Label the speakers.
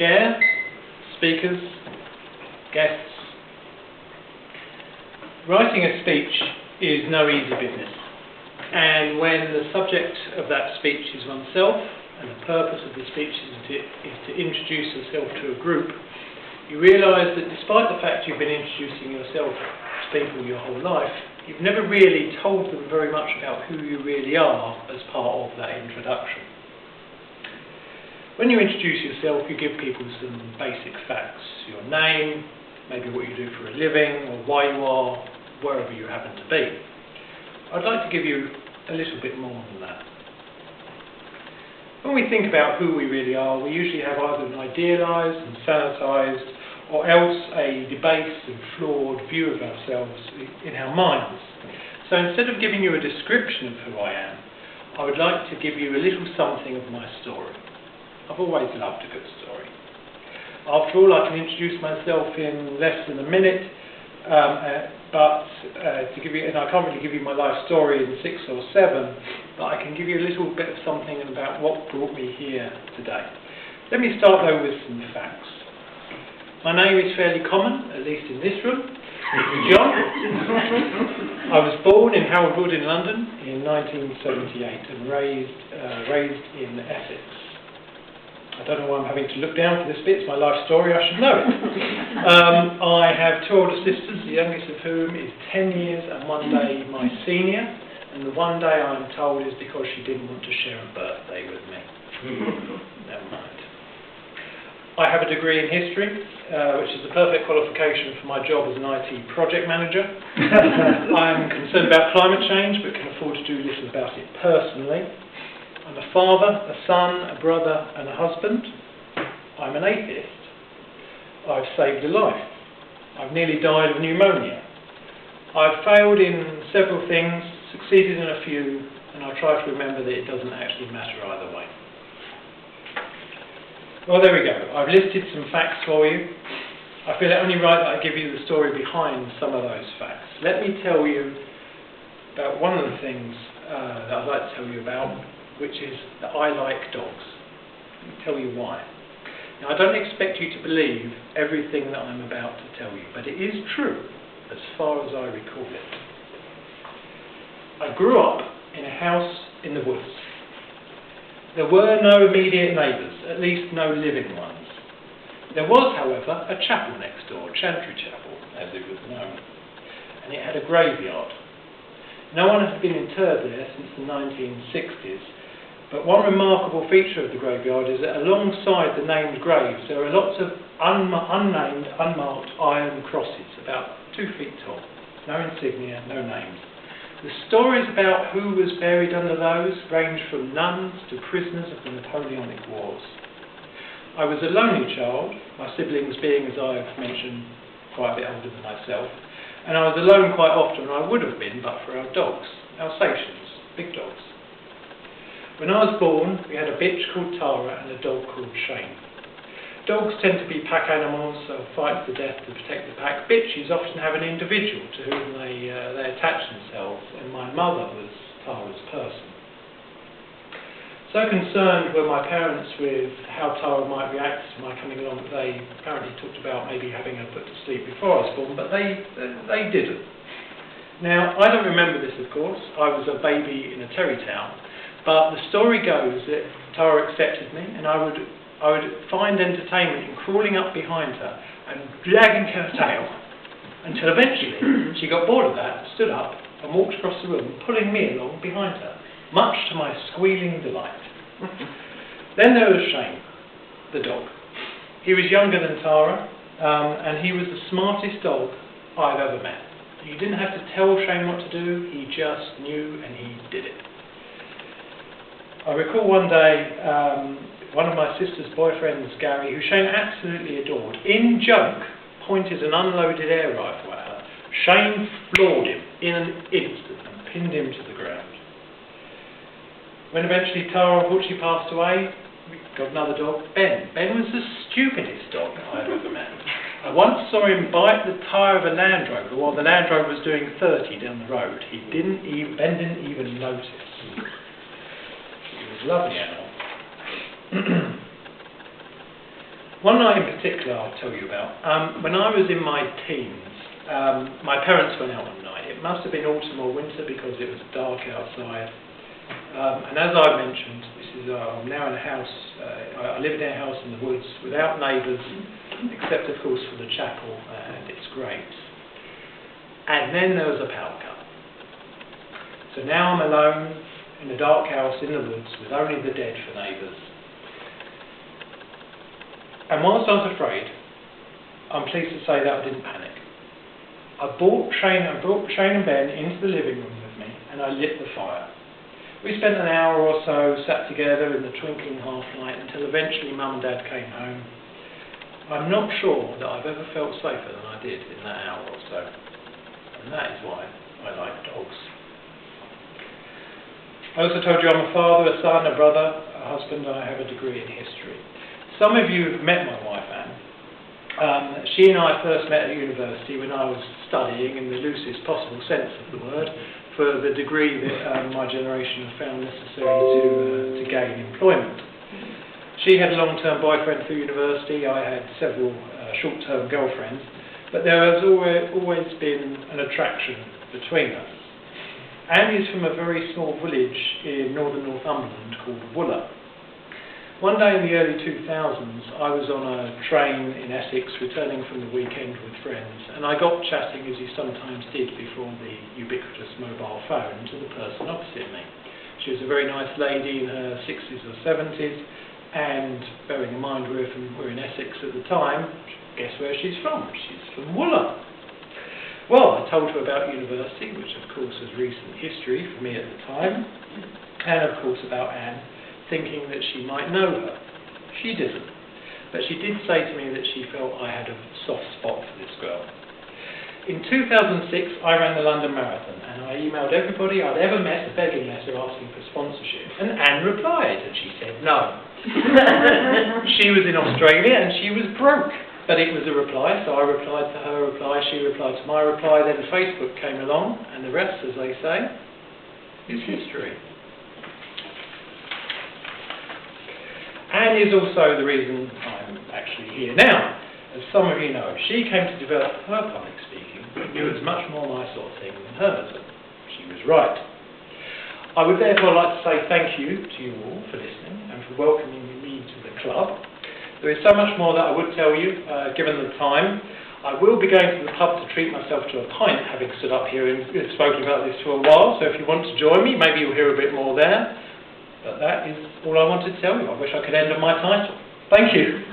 Speaker 1: chair, speakers, guests. Writing a speech is no easy business, and when the subject of that speech is oneself, and the purpose of the speech is to introduce yourself to a group, you realise that despite the fact you've been introducing yourself to people your whole life, you've never really told them very much about who you really are as part of that introduction. When you introduce yourself, you give people some basic facts: your name, maybe what you do for a living, or why you are wherever you happen to be. I'd like to give you a little bit more than that. When we think about who we really are, we usually have either an idealised and sanitised, or else a debased and flawed view of ourselves in our minds. So instead of giving you a description of who I am, I would like to give you a little something of my story. I've always loved a good story. After all, I can introduce myself in less than a minute, and I can't really give you my life story in 6 or 7, but I can give you a little bit of something about what brought me here today. Let me start though with some facts. My name is fairly common, at least in this room. It's John. I was born in Harold Wood in London in 1978 and raised in Essex. I don't know why I'm having to look down for this bit. It's my life story. I should know it. I have 2 older sisters, the youngest of whom is 10 years and 1 day my senior. And the 1 day I'm told is because she didn't want to share a birthday with me. Never mind. I have a degree in history, which is the perfect qualification for my job as an IT project manager. I'm concerned about climate change, but can afford to do little about it personally. I'm a father, a son, a brother and a husband. I'm an atheist. I've saved a life. I've nearly died of pneumonia. I've failed in several things, succeeded in a few, and I try to remember that it doesn't actually matter either way. Well, there we go. I've listed some facts for you. I feel it only right that I give you the story behind some of those facts. Let me tell you about one of the things that I'd like to tell you about, which is that I like dogs. Let me tell you why. Now, I don't expect you to believe everything that I'm about to tell you, but it is true as far as I recall it. I grew up in a house in the woods. There were no immediate neighbours, at least no living ones. There was, however, a chapel next door, Chantry Chapel, as it was known, and it had a graveyard. No one had been interred there since the 1960s, but one remarkable feature of the graveyard is that alongside the named graves there are lots of unnamed, unmarked iron crosses, about 2 feet tall. No insignia, no names. The stories about who was buried under those range from nuns to prisoners of the Napoleonic Wars. I was a lonely child, my siblings being, as I've mentioned, quite a bit older than myself, and I was alone quite often, and I would have been but for our dogs, Alsatians, big dogs. When I was born, we had a bitch called Tara and a dog called Shane. Dogs tend to be pack animals, so fight to the death to protect the pack. Bitches often have an individual to whom they attach themselves, and my mother was Tara's person. So concerned were my parents with how Tara might react to my coming along that they apparently talked about maybe having her put to sleep before I was born, but they didn't. Now, I don't remember this, of course. I was a baby in a terry town. But the story goes that Tara accepted me, and I would find entertainment in crawling up behind her and dragging her tail, until eventually she got bored of that, stood up and walked across the room, pulling me along behind her, much to my squealing delight. Then there was Shane, the dog. He was younger than Tara, and he was the smartest dog I've ever met. You didn't have to tell Shane what to do, he just knew and he did it. I recall one day, one of my sister's boyfriends, Gary, who Shane absolutely adored, in joke, pointed an unloaded air rifle at her. Shane floored him in an instant and pinned him to the ground. When eventually Tara unfortunately passed away, we got another dog, Ben. Ben was the stupidest dog I've ever met. I once saw him bite the tyre of a Land Rover while the Land Rover was doing 30 down the road. Ben didn't even notice. Lovely animal. One night in particular I'll tell you about. When I was in my teens, my parents went out one night. It must have been autumn or winter because it was dark outside. And as I mentioned, I'm now in a house, I live in a house in the woods without neighbours, except of course for the chapel and its graves. And then there was a power cut. So now I'm alone in a dark house in the woods with only the dead for neighbours. And whilst I was afraid, I'm pleased to say that I didn't panic. I brought Shane and Ben into the living room with me and I lit the fire. We spent an hour or so sat together in the twinkling half-light until eventually Mum and Dad came home. I'm not sure that I've ever felt safer than I did in that hour or so. And that is why I like dogs. I also told you I'm a father, a son, a brother, a husband, and I have a degree in history. Some of you have met my wife, Anne. She and I first met at university when I was studying, in the loosest possible sense of the word, for the degree that my generation have found necessary to gain employment. She had a long-term boyfriend through university. I had several short-term girlfriends, but there has always been an attraction between us. Anne is from a very small village in northern Northumberland called Wooler. One day in the early 2000s, I was on a train in Essex returning from the weekend with friends, and I got chatting, as you sometimes did before the ubiquitous mobile phone, to the person opposite me. She was a very nice lady in her 60s or 70s, and bearing in mind we're in Essex at the time, guess where she's from? She's from Wooler. Well, I told her about university, which of course was recent history for me at the time, and of course about Anne, thinking that she might know her. She didn't, but she did say to me that she felt I had a soft spot for this girl. In 2006, I ran the London Marathon, and I emailed everybody I'd ever met a begging letter asking for sponsorship, and Anne replied, and she said no. She was in Australia, and she was broke. But it was a reply, so I replied to her reply, she replied to my reply, then Facebook came along, and the rest, as they say, is history. Anne is also the reason I'm actually here now. As some of you know, she came to develop her public speaking, but it was much more my sort of thing than hers. She was right. I would therefore like to say thank you to you all for listening and for welcoming me to the club. There is so much more that I would tell you, given the time. I will be going to the pub to treat myself to a pint, having stood up here and spoken about this for a while, so if you want to join me, maybe you'll hear a bit more there. But that is all I wanted to tell you. I wish I could end on my title. Thank you.